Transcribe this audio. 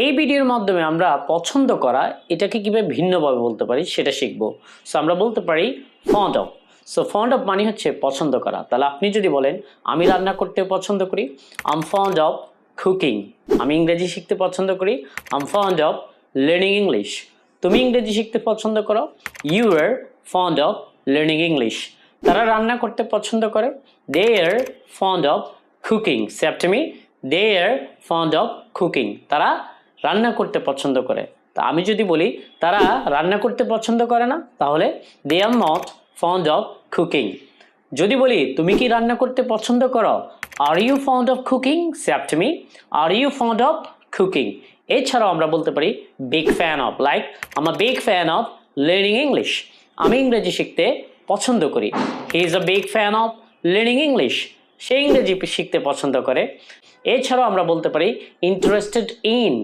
এই ভিডিওর মাধ্যমে আমরা পছন্দ করা এটাকে কিভাবে ভিন্নভাবে বলতে পারি সেটা শিখব। সো আমরা বলতে পারি fond of. So fond of মানে হচ্ছে পছন্দ করা। তাহলে আপনি যদি বলেন আমি রান্না করতে পছন্দ করি, আম ফন্ড অফ কুকিং। আমি ইংরেজি শিখতে পছন্দ করি, I'm fond of learning English. তুমি ইংরেজি শিখতে পছন্দ করো, you are fond of learning English. তারা রান্না করতে পছন্দ করে, they are fond of cooking. সে after me, they are fond of cooking. তারা রান্না করতে পছন্দ করে। তা আমি যদি বলি তারা রান্না করতে পছন্দ করে না, তাহলে they are not fond of cooking. যদি বলি তুমি কি রান্না করতে পছন্দ করো, are you fond of cooking? সে after me, are you fond of cooking. এছাড়াও আমরা বলতে পারি big fan of, like I'm a big fan of learning English. আমি ইংরেজি শিখতে পছন্দ করি, he is a big fan of learning English. সে ইংরেজি শিখতে পছন্দ করে। এছাড়াও আমরা বলতে পারি ইন্টারেস্টেড ইন,